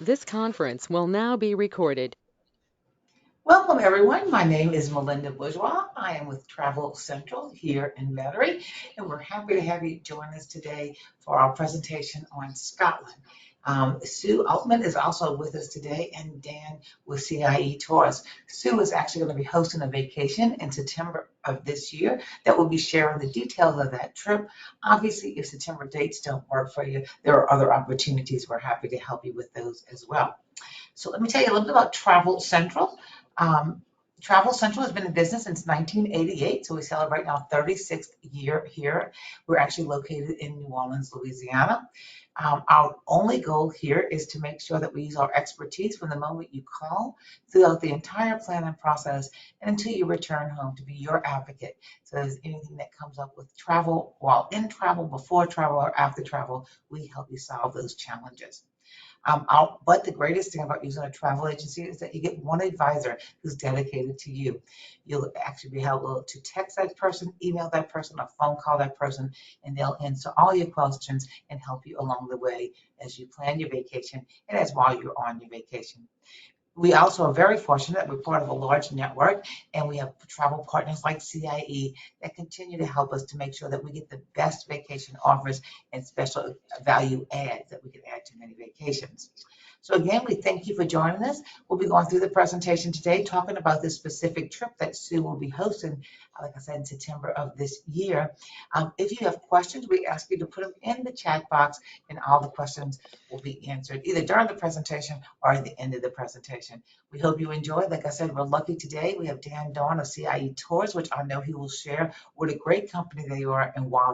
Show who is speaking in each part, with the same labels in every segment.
Speaker 1: This conference will now be recorded.
Speaker 2: Welcome, everyone. My name is Melinda Bourgeois. I am with Travel Central here in Metairie, and we're happy to have you join us today for our presentation on Scotland. Sue Altman is also with us today, and Dan with CIE Tours. Sue is actually going to be hosting a vacation in September of this year that will be sharing the details of that trip. Obviously, if September dates don't work for you, there are other opportunities. We're happy to help you with those as well. So let me tell you a little bit about Travel Central. Um, Travel Central has been in business since 1988, so we celebrate our 36th year here. We're actually located in New Orleans, Louisiana. Our only goal here is to make sure that we use our expertise from the moment you call throughout the entire planning process and until you return home to be your advocate. So if there's anything that comes up with travel, while in travel, before travel, or after travel, we help you solve those challenges. But the greatest thing about using a travel agency is that you get one advisor who's dedicated to you. You'll actually be able to text that person, email that person, or phone call that person, and they'll answer all your questions and help you along the way as you plan your vacation and as while you're on your vacation. We also are very fortunate that we're part of a large network and we have travel partners like CIE that continue to help us to make sure that we get the best vacation offers and special value adds that we can add to many vacations. So again, we thank you for joining us. We'll be going through the presentation today, talking about this specific trip that Sue will be hosting, like I said, in September of this year. If you have questions, we ask you to put them in the chat box and all the questions will be answered either during the presentation or at the end of the presentation. We hope you enjoy. Like I said, we're lucky today. We have Dan Dawn of CIE Tours, which I know he will share what a great company they are and why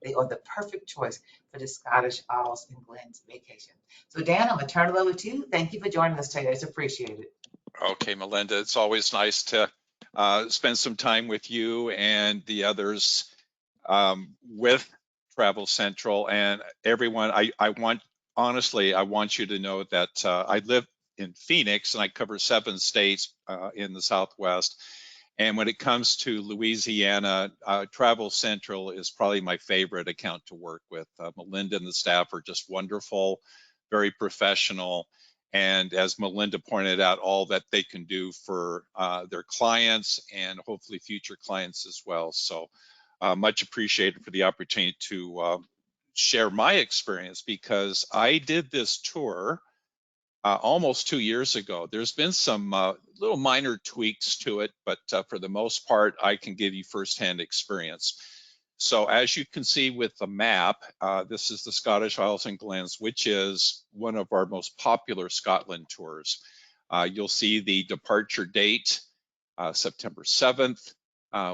Speaker 2: they are the perfect choice for the Scottish Isles and Glens vacation. So Dan, I'm gonna turn it over to you. Thank you for joining us today. It's appreciated.
Speaker 3: Okay, Melinda, it's always nice to spend some time with you and the others with Travel Central and everyone. Honestly, I want you to know that I live in Phoenix and I cover 7 states in the Southwest. And when it comes to Louisiana, Travel Central is probably my favorite account to work with. Melinda and the staff are just wonderful, very professional. And as Melinda pointed out, all that they can do for their clients and hopefully future clients as well. So much appreciated for the opportunity to share my experience because I did this tour almost 2 years ago. There's been some little minor tweaks to it, but for the most part, I can give you firsthand experience. So as you can see with the map, this is the Scottish Isles and Glens, which is one of our most popular Scotland tours. You'll see the departure date, September 7th,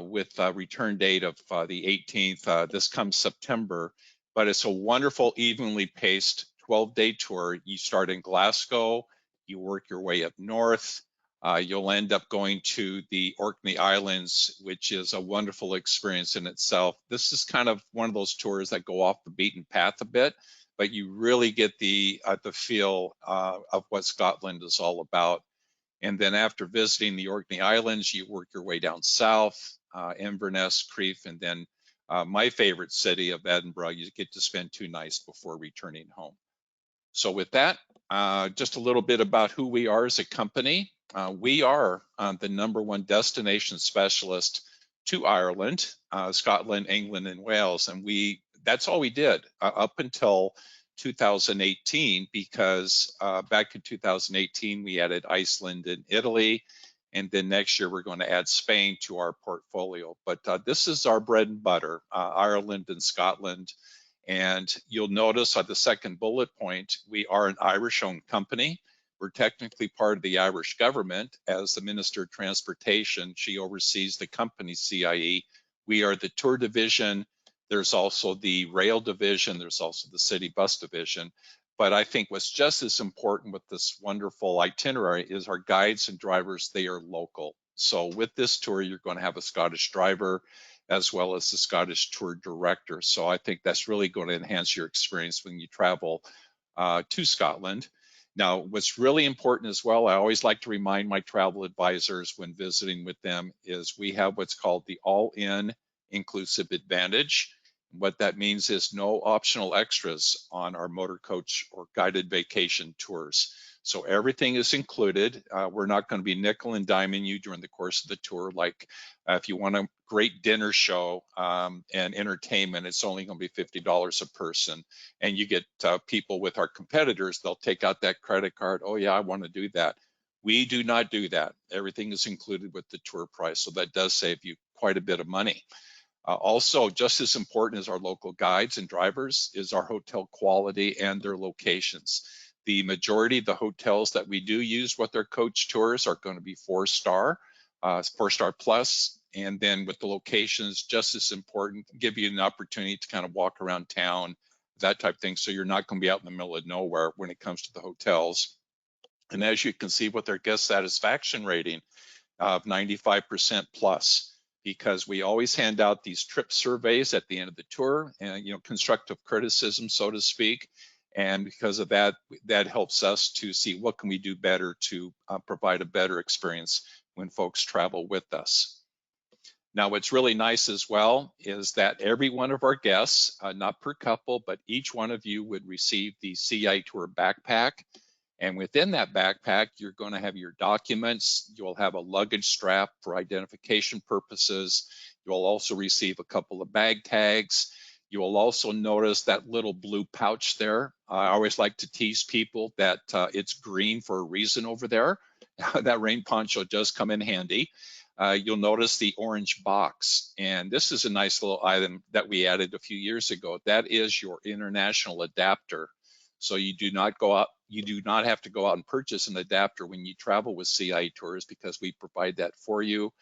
Speaker 3: with a return date of the 18th. This comes September, but it's a wonderful, evenly paced 12-day tour. You start in Glasgow, you work your way up north. You'll end up going to the Orkney Islands, which is a wonderful experience in itself. This is kind of one of those tours that go off the beaten path a bit, but you really get the feel of what Scotland is all about. And then after visiting the Orkney Islands, you work your way down south, Inverness, Crieff, and then my favorite city of Edinburgh. You get to spend 2 nights before returning home. So with that, just a little bit about who we are as a company. We are the #1 destination specialist to Ireland, Scotland, England, and Wales. And that's all we did up until 2018, because back in 2018, we added Iceland and Italy. And then next year, we're going to add Spain to our portfolio. But this is our bread and butter, Ireland and Scotland. And you'll notice on the second bullet point, we are an Irish-owned company. We're technically part of the Irish government. As the Minister of Transportation, she oversees the company CIE. We are the tour division. There's also the rail division. There's also the city bus division. But I think what's just as important with this wonderful itinerary is our guides and drivers, they are local. So with this tour, you're going to have a Scottish driver as well as the Scottish tour director. So I think that's really going to enhance your experience when you travel to Scotland. Now, what's really important as well, I always like to remind my travel advisors when visiting with them, is we have what's called the all-in inclusive advantage. What that means is no optional extras on our motor coach or guided vacation tours. So everything is included. We're not going to be nickel and diming you during the course of the tour. Like if you want a great dinner show and entertainment, it's only going to be $50 a person. And you get people with our competitors, they'll take out that credit card. Oh yeah, I want to do that. We do not do that. Everything is included with the tour price. So that does save you quite a bit of money. Also, just as important as our local guides and drivers is our hotel quality and their locations. The majority of the hotels that we do use with our coach tours are going to be 4-star, 4-star plus, and then with the locations, just as important, give you an opportunity to kind of walk around town, that type of thing. So you're not going to be out in the middle of nowhere when it comes to the hotels. And as you can see with our guest satisfaction rating of 95% plus, because we always hand out these trip surveys at the end of the tour and, constructive criticism, so to speak. And because of that, that helps us to see what can we do better to provide a better experience when folks travel with us. Now, what's really nice as well is that every one of our guests, not per couple, but each one of you would receive the CI Tour backpack. And within that backpack, you're going to have your documents. You'll have a luggage strap for identification purposes. You'll also receive a couple of bag tags. You will also notice that little blue pouch there. I always like to tease people that it's green for a reason over there. That rain poncho does come in handy. You'll notice the orange box, and this is a nice little item that we added a few years ago. That is your international adapter. So you do not have to go out and purchase an adapter when you travel with CI Tours, because we provide that for you.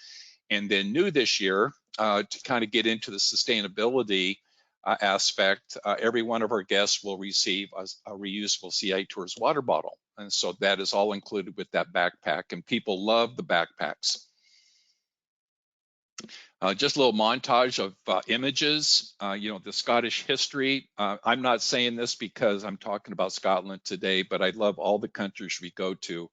Speaker 3: And then new this year, to kind of get into the sustainability aspect, every one of our guests will receive a reusable CI Tours water bottle. And so that is all included with that backpack, and people love the backpacks. Just a little montage of images, the Scottish history. I'm not saying this because I'm talking about Scotland today, but I love all the countries we go to.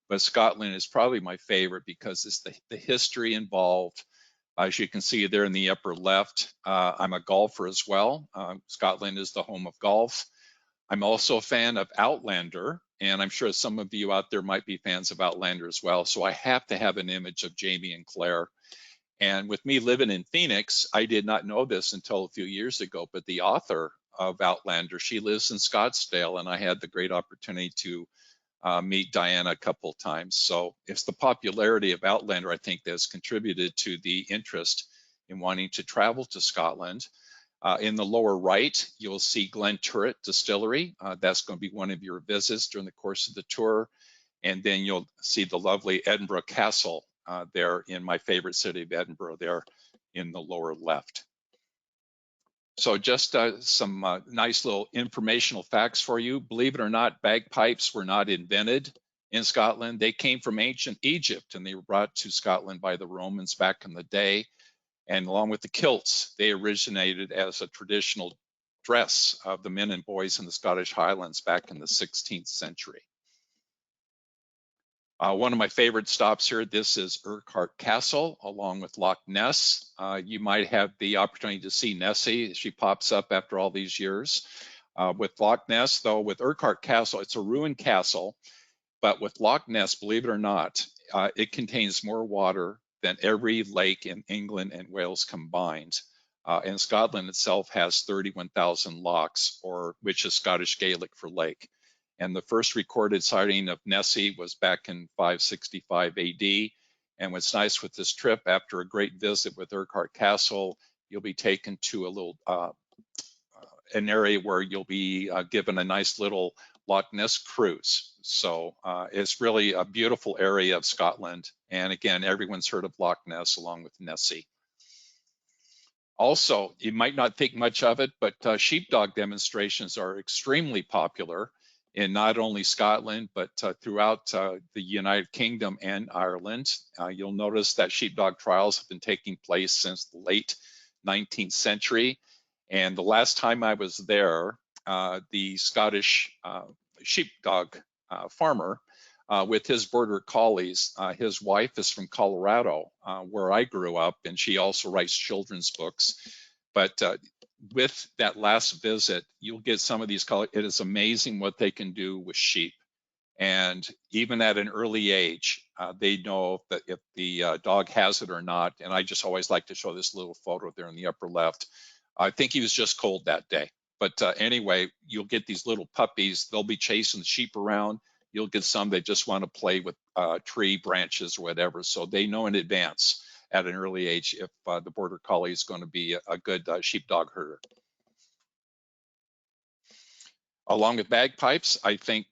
Speaker 3: But Scotland is probably my favorite because it's the history involved. As you can see there in the upper left, I'm a golfer as well. Scotland is the home of golf. I'm also a fan of Outlander, and I'm sure some of you out there might be fans of Outlander as well. So I have to have an image of Jamie and Claire. And with me living in Phoenix, I did not know this until a few years ago, but the author of Outlander, she lives in Scottsdale, and I had the great opportunity to meet Diana a couple of times. So it's the popularity of Outlander, I think, that has contributed to the interest in wanting to travel to Scotland. In the lower right, you'll see Glen Distillery. That's going to be one of your visits during the course of the tour. And then you'll see the lovely Edinburgh Castle there in my favorite city of Edinburgh there in the lower left. So just some nice little informational facts for you. Believe it or not, bagpipes were not invented in Scotland. They came from ancient Egypt, and they were brought to Scotland by the Romans back in the day. And along with the kilts, they originated as a traditional dress of the men and boys in the Scottish Highlands back in the 16th century. One of my favorite stops here, this is Urquhart Castle, along with Loch Ness. You might have the opportunity to see Nessie. She pops up after all these years. With Loch Ness, though, with Urquhart Castle, it's a ruined castle, but with Loch Ness, believe it or not, it contains more water than every lake in England and Wales combined. And Scotland itself has 31,000 lochs, which is Scottish Gaelic for lake. And the first recorded sighting of Nessie was back in 565 AD. And what's nice with this trip, after a great visit with Urquhart Castle, you'll be taken to a little, an area where you'll be given a nice little Loch Ness cruise. So it's really a beautiful area of Scotland. And again, everyone's heard of Loch Ness along with Nessie. Also, you might not think much of it, but sheepdog demonstrations are extremely popular in not only Scotland, but throughout the United Kingdom and Ireland. You'll notice that sheepdog trials have been taking place since the late 19th century. And the last time I was there, the Scottish sheepdog farmer with his border collies, his wife is from Colorado, where I grew up, and she also writes children's books. But with that last visit, you'll get some of these colors. It is amazing what they can do with sheep. And even at an early age, they know that if the dog has it or not. And I just always like to show this little photo there in the upper left. I think he was just cold that day. But anyway, you'll get these little puppies. They'll be chasing the sheep around. You'll get some that just want to play with tree branches or whatever. So they know in advance at an early age if the Border Collie is going to be a good sheepdog herder. Along with bagpipes, I think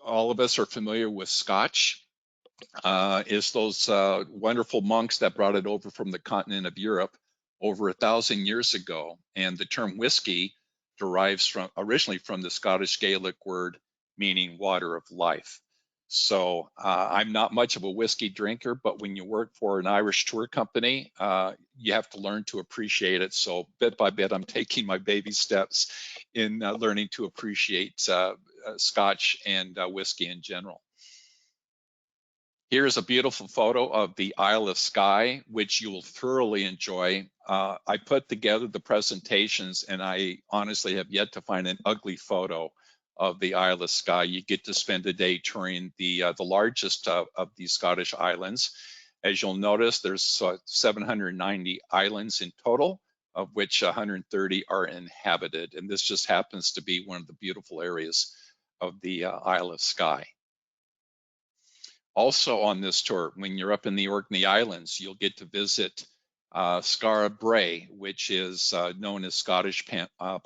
Speaker 3: all of us are familiar with Scotch. Is those wonderful monks that brought it over from the continent of Europe over 1,000 years ago. And the term whiskey derives originally from the Scottish Gaelic word meaning water of life. So I'm not much of a whiskey drinker, but when you work for an Irish tour company, you have to learn to appreciate it. So bit by bit, I'm taking my baby steps in learning to appreciate Scotch and whiskey in general. Here's a beautiful photo of the Isle of Skye, which you will thoroughly enjoy. I put together the presentations, and I honestly have yet to find an ugly photo of the Isle of Skye. You get to spend a day touring the largest of these Scottish islands. As you'll notice, there's 790 islands in total, of which 130 are inhabited. And this just happens to be one of the beautiful areas of the Isle of Skye. Also on this tour, when you're up in the Orkney Islands, you'll get to visit Skye Brae, which is known as Scottish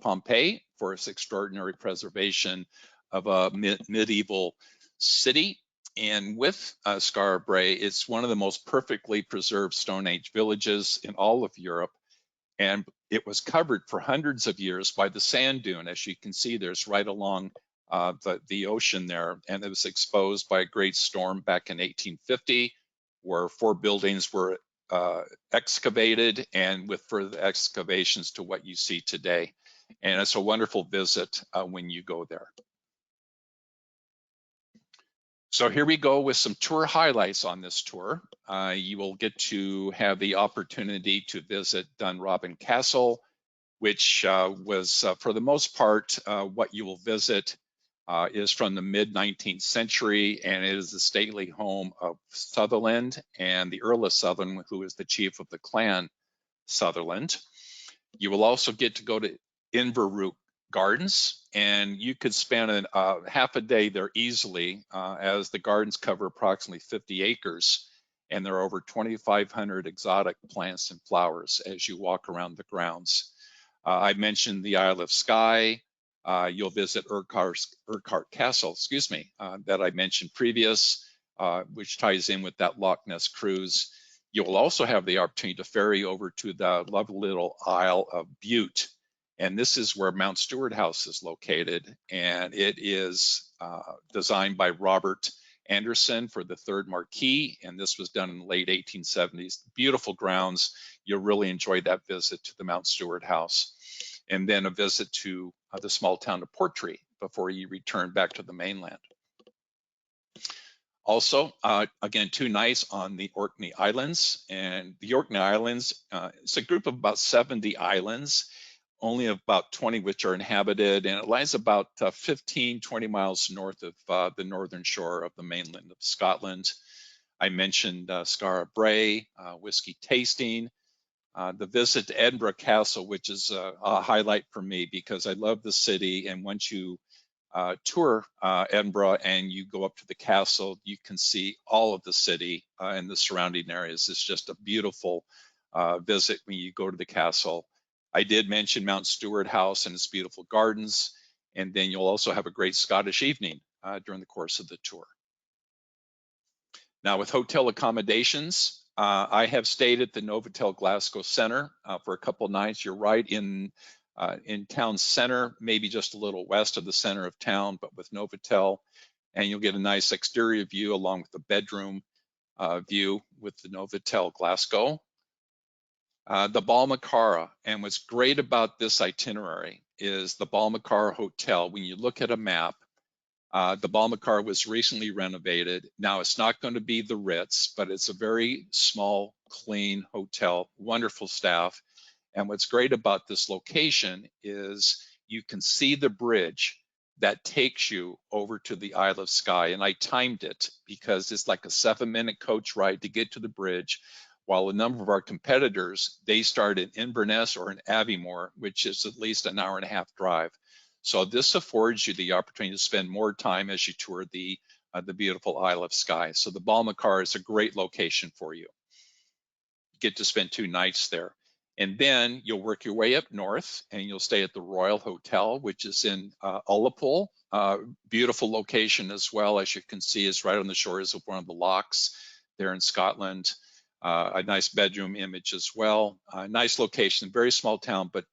Speaker 3: Pompeii for its extraordinary preservation of a medieval city. And with Skye Brae, it's one of the most perfectly preserved Stone Age villages in all of Europe. And it was covered for hundreds of years by the sand dune. As you can see, there's right along the ocean there, and it was exposed by a great storm back in 1850, where 4 buildings were excavated, and with further excavations to what you see today. And it's a wonderful visit when you go there. So here we go with some tour highlights on this tour. You will get to have the opportunity to visit Dunrobin Castle, which was for the most part what you will visit is from the mid-19th century, and it is the stately home of Sutherland and the Earl of Sutherland, who is the chief of the clan Sutherland. You will also get to go to Inveruch Gardens, and you could spend half a day there easily, as the gardens cover approximately 50 acres, and there are over 2,500 exotic plants and flowers as you walk around the grounds. I mentioned the Isle of Skye. You'll visit Urquhart Castle, that I mentioned previous, which ties in with that Loch Ness cruise. You will also have the opportunity to ferry over to the lovely little Isle of Bute. And this is where Mount Stewart House is located. And it is designed by Robert Anderson for the 3rd Marquis. And this was done in the late 1870s. Beautiful grounds. You'll really enjoy that visit to the Mount Stewart House. And then a visit to the small town of Portree before you return back to the mainland. Also, again, 2 nights on the Orkney Islands. And the Orkney Islands, it's a group of about 70 islands, only about 20 which are inhabited, and it lies about 15, 20 miles north of the northern shore of the mainland of Scotland. I mentioned Skye Brae, whiskey tasting, the visit to Edinburgh Castle, which is a highlight for me because I love the city, and once you tour Edinburgh and you go up to the castle, you can see all of the city and the surrounding areas. It's just a beautiful visit when you go to the castle. I did mention Mount Stewart House and its beautiful gardens, and then you'll also have a great Scottish evening during the course of the tour. Now, with hotel accommodations, I have stayed at the Novotel Glasgow Centre for a couple nights. You're right in town center, maybe just a little west of the center of town, but with Novotel, and you'll get a nice exterior view along with the bedroom view with the Novotel Glasgow. The Balmacara, and what's great about this itinerary is the Balmacara Hotel. When you look at a map, the Balmacara was recently renovated. Now it's not going to be the Ritz, but it's a very small, clean hotel, wonderful staff. And what's great about this location is you can see the bridge that takes you over to the Isle of Skye. And I timed it because it's like a 7-minute coach ride to get to the bridge, while a number of our competitors, they start in Inverness or in Aviemore, which is at least an hour-and-a-half drive. So this affords you the opportunity to spend more time as you tour the beautiful Isle of Skye. So the Balmacar is a great location for you. You get to spend 2 nights there. And then you'll work your way up north and you'll stay at the Royal Hotel, which is in Ullapool. Beautiful location as well, as you can see, is right on the shores of one of the lochs there in Scotland. A nice bedroom image as well. Nice location, very small town, but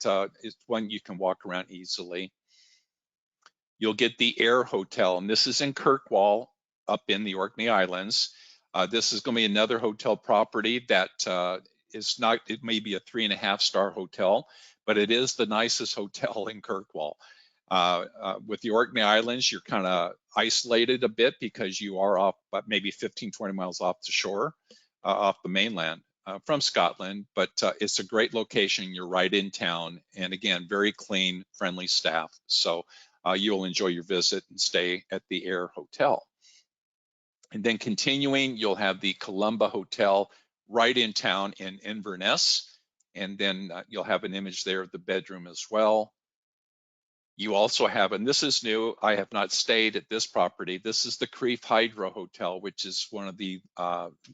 Speaker 3: it's one you can walk around easily. You'll get the Air Hotel, and this is in Kirkwall up in the Orkney Islands. This is going to be another hotel property that is not, it may be a 3.5-star hotel, but it is the nicest hotel in Kirkwall. With the Orkney Islands, you're kind of isolated a bit because you are off but maybe 15, 20 miles off the shore, off the mainland from Scotland, but it's a great location. You're right in town. And again, very clean, friendly staff. So you'll enjoy your visit and stay at the Air Hotel. And then continuing, you'll have the Columba Hotel right in town in Inverness. And then you'll have an image there of the bedroom as well. You also have, and this is new, I have not stayed at this property. This is the Crieff Hydro Hotel, which is one of the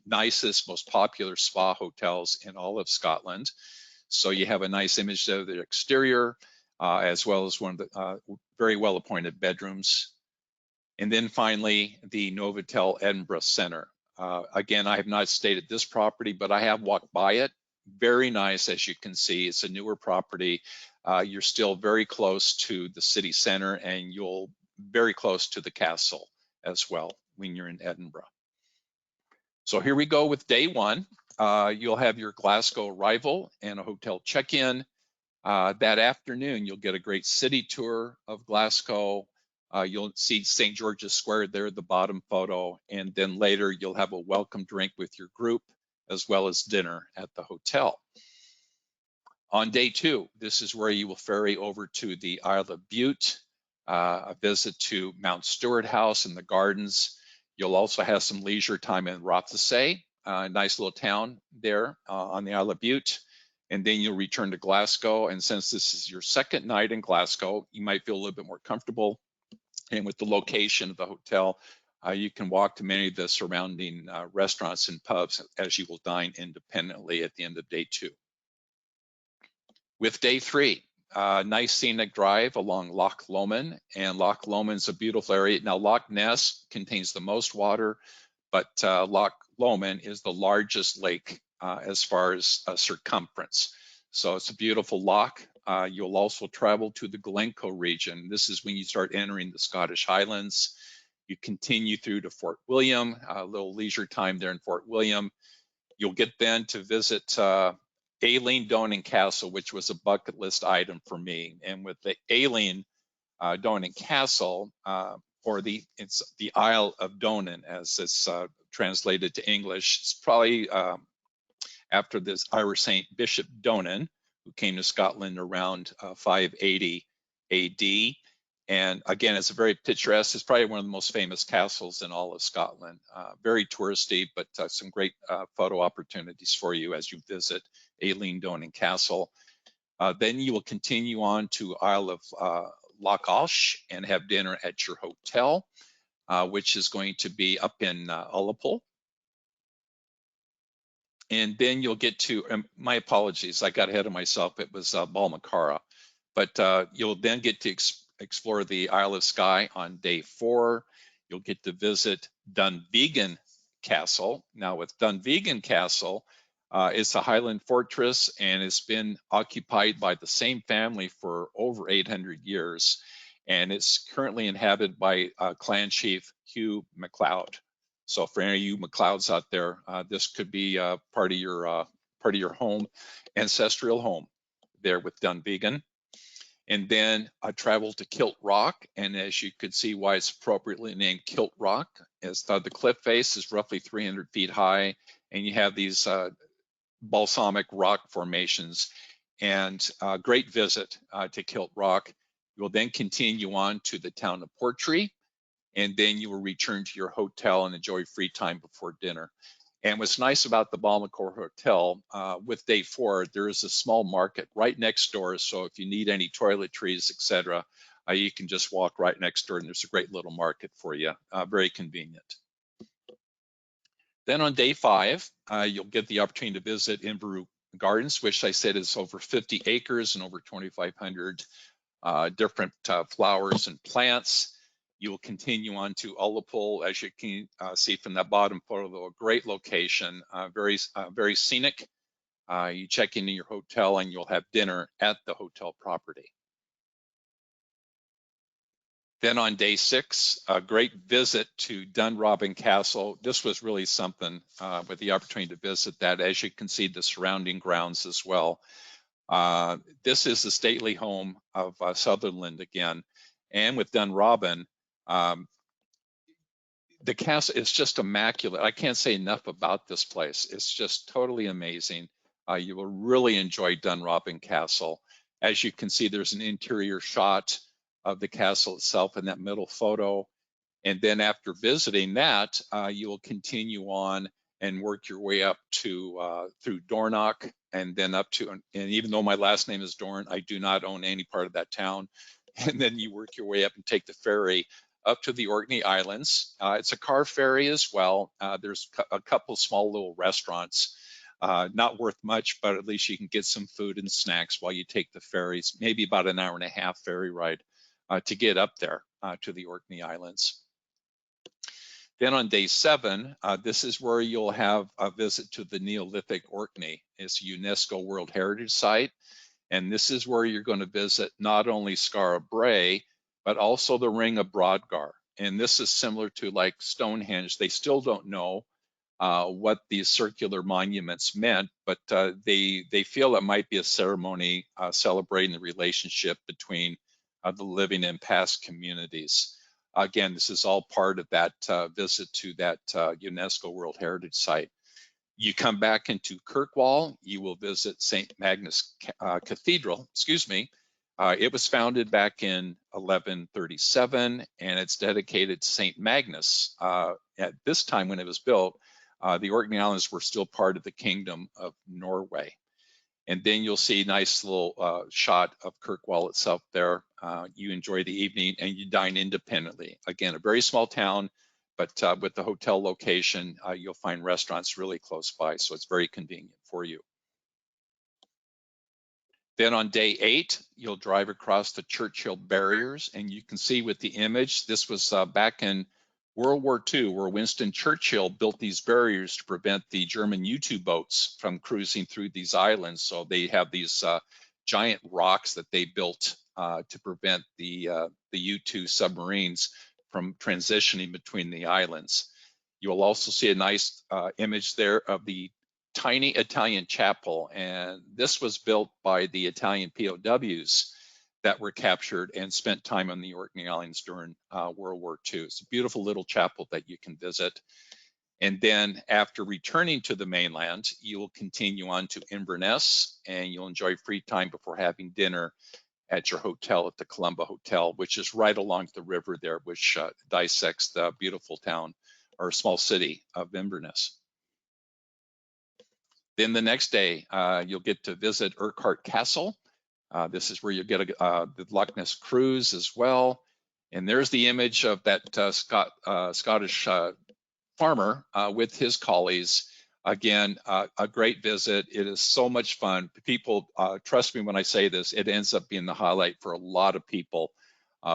Speaker 3: nicest, most popular spa hotels in all of Scotland. So you have a nice image of the exterior, as well as one of the very well appointed bedrooms. And then finally, the Novotel Edinburgh Centre. Again, I have not stayed at this property, but I have walked by it. Very nice, as you can see. It's a newer property. You're still very close to the city centre, and you'll very close to the castle as well when you're in Edinburgh. So here we go with day one. You'll have your Glasgow arrival and a hotel check-in. That afternoon, you'll get a great city tour of Glasgow. You'll see St. George's Square there, the bottom photo, and then later you'll have a welcome drink with your group, as well as dinner at the hotel. On day two, this is where you will ferry over to the Isle of Bute, a visit to Mount Stewart House and the gardens. You'll also have some leisure time in Rothesay, a nice little town there on the Isle of Bute. And then you'll return to Glasgow. And since this is your second night in Glasgow, you might feel a little bit more comfortable. And with the location of the hotel, you can walk to many of the surrounding restaurants and pubs as you will dine independently at the end of day two. With day three, nice scenic drive along Loch Lomond, and Loch Lomond's a beautiful area. Now, Loch Ness contains the most water, but Loch Lomond is the largest lake as far as circumference. So it's a beautiful loch. You'll also travel to the Glencoe region. This is when you start entering the Scottish Highlands. You continue through to Fort William, a little leisure time there in Fort William. You'll get then to visit Aileen Donan Castle, which was a bucket list item for me. And with the Aileen Donan Castle, it's the Isle of Donan as it's translated to English. It's probably after this Irish saint Bishop Donan, who came to Scotland around 580 AD. And again, it's a very picturesque. It's probably one of the most famous castles in all of Scotland. Very touristy, but some great photo opportunities for you as you visit Aileen Donan Castle. Then you will continue on to Isle of Loch Osh and have dinner at your hotel, which is going to be up in Ullapool. And then you'll get to, my apologies, I got ahead of myself. It was Balmacara. But you'll then get to explore the Isle of Skye on day 4. You'll get to visit Dunvegan Castle. Now with Dunvegan Castle, it's a Highland fortress and it's been occupied by the same family for over 800 years. And it's currently inhabited by clan chief Hugh MacLeod. So for any of you MacLeods out there, this could be part of your home, ancestral home there with Dunvegan. And then I traveled to Kilt Rock, and as you could see why it's appropriately named Kilt Rock, is the cliff face is roughly 300 feet high, and you have these balsamic rock formations. and a great visit to Kilt Rock. You will then continue on to the town of Portree, and then you will return to your hotel and enjoy free time before dinner. And what's nice about the Balmacore Hotel, with day 4, there is a small market right next door. So if you need any toiletries, etc., you can just walk right next door, and there's a great little market for you. Very convenient. Then on day 5, you'll get the opportunity to visit Inveru Gardens, which I said is over 50 acres and over 2,500 different flowers and plants. You will continue on to Ullapool, as you can see from that bottom photo, a great location, very scenic. You check into your hotel and you'll have dinner at the hotel property. Then on day 6, a great visit to Dunrobin Castle. This was really something with the opportunity to visit that. As you can see, the surrounding grounds as well. This is the stately home of Sutherland again. And with Dunrobin, the castle is just immaculate. I can't say enough about this place. It's just totally amazing. You will really enjoy Dunrobin Castle. As you can see, there's an interior shot of the castle itself in that middle photo. And then after visiting that, you will continue on and work your way up to through Dornoch, and then up to, and even though my last name is Dorn, I do not own any part of that town. And then you work your way up and take the ferry up to the Orkney Islands. It's a car ferry as well. There's a couple small little restaurants, not worth much, but at least you can get some food and snacks while you take the ferries, maybe about an hour and a half ferry ride to get up there to the Orkney Islands. Then on day 7, this is where you'll have a visit to the Neolithic Orkney. It's a UNESCO World Heritage Site. And this is where you're going to visit not only Skara Brae, but also the Ring of Brodgar. And this is similar to like Stonehenge. They still don't know what these circular monuments meant, but they feel it might be a ceremony celebrating the relationship between the living and past communities. Again, this is all part of that visit to that UNESCO World Heritage Site. You come back into Kirkwall, you will visit St. Magnus Cathedral, excuse me. It was founded back in 1137, and it's dedicated to St. Magnus. At this time when it was built, the Orkney Islands were still part of the Kingdom of Norway. And then you'll see a nice little shot of Kirkwall itself there. You enjoy the evening and you dine independently. Again, a very small town, but with the hotel location, you'll find restaurants really close by, so it's very convenient for you. Then on day 8, you'll drive across the Churchill barriers, and you can see with the image, this was back in World War II, where Winston Churchill built these barriers to prevent the German U-2 boats from cruising through these islands. So they have these giant rocks that they built to prevent the U-2 submarines from transitioning between the islands. You will also see a nice image there of the tiny Italian chapel, and this was built by the Italian POWs that were captured and spent time on the Orkney Islands during World War II. It's a beautiful little chapel that you can visit. And then after returning to the mainland, you will continue on to Inverness, and you'll enjoy free time before having dinner at your hotel at the Columba Hotel, which is right along the river there, which dissects the beautiful town or small city of Inverness. Then the next day, you'll get to visit Urquhart Castle. This is where you get the Loch Ness cruise as well. And there's the image of that Scottish farmer with his collies. Again, a great visit. It is so much fun. People, trust me when I say this, it ends up being the highlight for a lot of people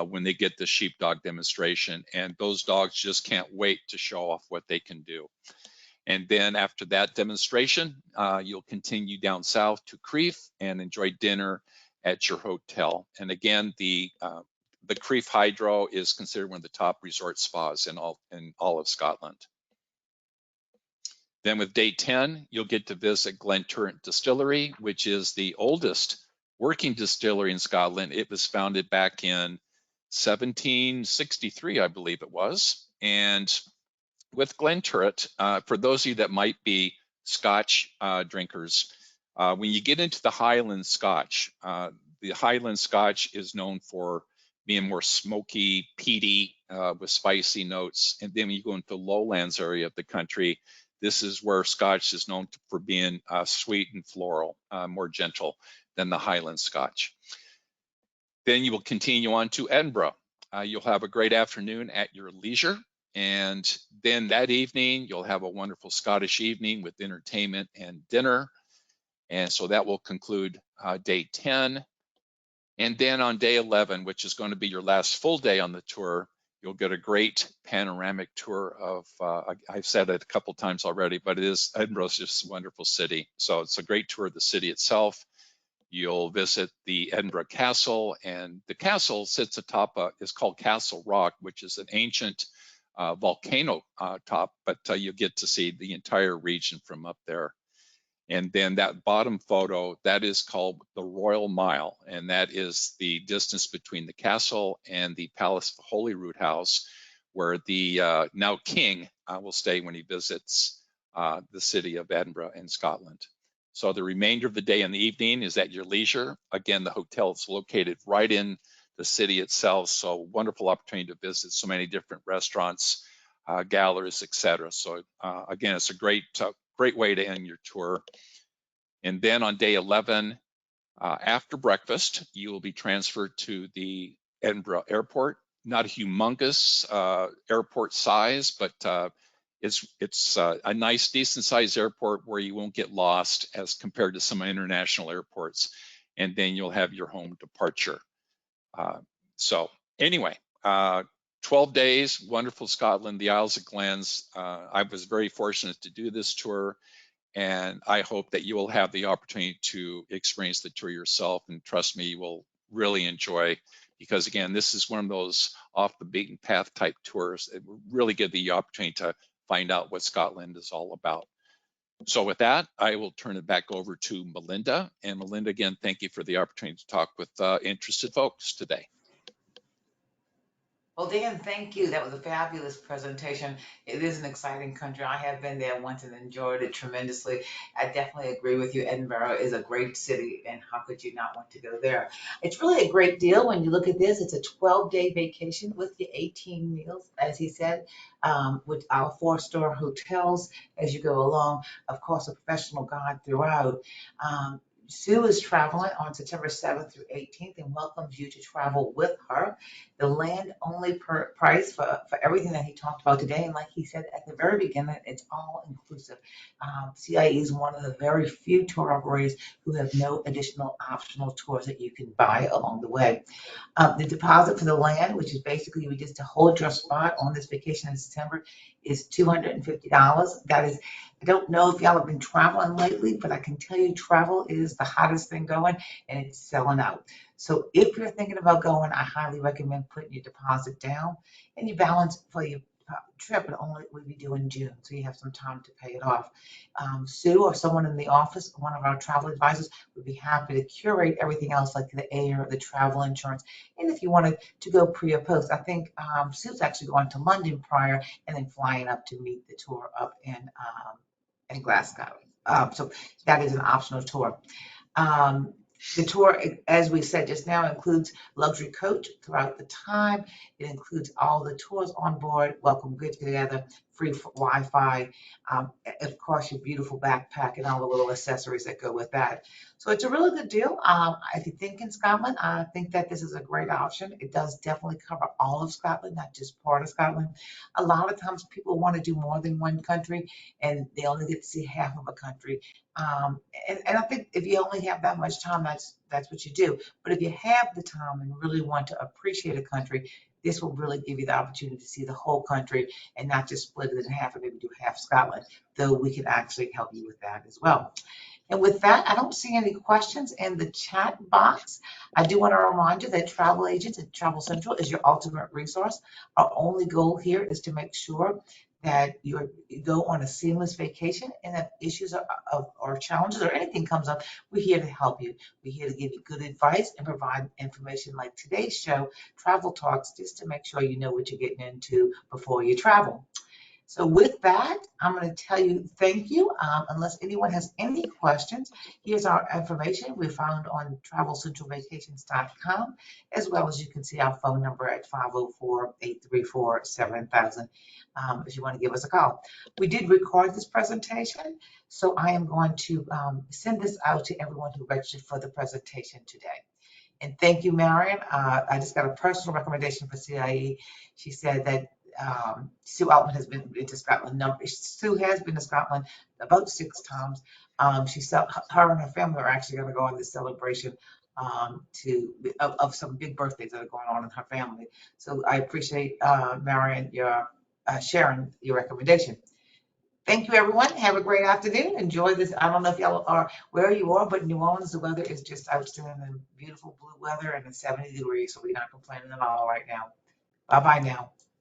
Speaker 3: when they get the sheepdog demonstration. And those dogs just can't wait to show off what they can do. And then after that demonstration, you'll continue down south to Crieff and enjoy dinner at your hotel. And again, the Crieff Hydro is considered one of the top resort spas in all of Scotland. Then with day 10, you'll get to visit Glenturret Distillery, which is the oldest working distillery in Scotland. It was founded back in 1763, I believe it was. And with Glenturret, for those of you that might be Scotch drinkers, When you get into the Highland Scotch, the Highland Scotch is known for being more smoky, peaty, with spicy notes. And then when you go into the lowlands area of the country, this is where Scotch is known for being sweet and floral, more gentle than the Highland Scotch. Then you will continue on to Edinburgh. You'll have a great afternoon at your leisure. And then that evening, you'll have a wonderful Scottish evening with entertainment and dinner. And so that will conclude day 10. And then on day 11, which is going to be your last full day on the tour, you'll get a great panoramic tour of, I've said it a couple times already, but Edinburgh's just a wonderful city. So it's a great tour of the city itself. You'll visit the Edinburgh Castle, and the castle sits atop, is called Castle Rock, which is an ancient volcano top, but you get to see the entire region from up there. And then that bottom photo, that is called the Royal Mile, and that is the distance between the castle and the Palace of Holyrood House, where the now king will stay when he visits the city of Edinburgh in Scotland. So the remainder of the day and the evening is at your leisure. Again, the hotel is located right in the city itself, so wonderful opportunity to visit so many different restaurants, galleries, etc. So again, it's a great way to end your tour. And then on day 11, after breakfast, you will be transferred to the Edinburgh Airport. Not a humongous airport size, but it's a nice, decent sized airport where you won't get lost as compared to some international airports. And then you'll have your home departure. So anyway, 12 days, wonderful Scotland, the Isles of Glens. I was very fortunate to do this tour, and I hope that you will have the opportunity to experience the tour yourself. And trust me, you will really enjoy, because again, this is one of those off the beaten path type tours that will really give the opportunity to find out what Scotland is all about. So with that, I will turn it back over to Melinda. And Melinda, again, thank you for the opportunity to talk with interested folks today.
Speaker 2: Well, Dan, thank you. That was a fabulous presentation. It is an exciting country. I have been there once and enjoyed it tremendously. I definitely agree with you. Edinburgh is a great city, and how could you not want to go there? It's really a great deal when you look at this. It's a 12-day vacation with your 18 meals, as he said, with our 4-star hotels as you go along. Of course, a professional guide throughout. Sue is traveling on September 7th through 18th and welcomes you to travel with her. The land only price for everything that he talked about today. And like he said at the very beginning, it's all inclusive. CIE is one of the very few tour operators who have no additional optional tours that you can buy along the way. The deposit for the land, which is basically just to hold your spot on this vacation in September, is $250. That is, I don't know if y'all have been traveling lately, but I can tell you travel is the hottest thing going, and it's selling out. So if you're thinking about going, I highly recommend putting your deposit down, and your balance for your trip and only will be due in June, so you have some time to pay it off. Sue or someone in the office, one of our travel advisors, would be happy to curate everything else like the air, the travel insurance, and if you wanted to go pre or post. I think Sue's actually going to London prior and then flying up to meet the tour up in Glasgow. So that is an optional tour. The tour, as we said just now, includes luxury coach throughout the time. It includes all the tours on board, welcome get together, free Wi-Fi, of course, your beautiful backpack and all the little accessories that go with that. So it's a really good deal. If you think in Scotland, I think that this is a great option. It does definitely cover all of Scotland, not just part of Scotland. A lot of times people want to do more than one country and they only get to see half of a country. And I think if you only have that much time, that's what you do. But if you have the time and really want to appreciate a country, this will really give you the opportunity to see the whole country and not just split it in half and maybe do half Scotland, though we can actually help you with that as well. And with that, I don't see any questions in the chat box. I do want to remind you that travel agents at Travel Central is your ultimate resource. Our only goal here is to make sure that you go on a seamless vacation, and if issues or challenges or anything comes up, we're here to help you. We're here to give you good advice and provide information like today's show, Travel Talks, just to make sure you know what you're getting into before you travel. So with that, I'm going to tell you thank you. Unless anyone has any questions, here's our information. We found on travelcentralvacations.com, as well as you can see our phone number at 504-834-7000 if you want to give us a call. We did record this presentation, so I am going to send this out to everyone who registered for the presentation today. And thank you, Marion. I just got a personal recommendation for CIE. She said that Sue Altman has been to Scotland. Sue has been to Scotland about 6 times. Her and her family are actually going to go on this celebration of some big birthdays that are going on in her family. So I appreciate, Marion, your sharing your recommendation. Thank you, everyone. Have a great afternoon. Enjoy this. I don't know if y'all are where you are, but New Orleans, the weather is just outstanding. Beautiful blue weather and it's 70 degrees, so we're not complaining at all right now. Bye-bye now.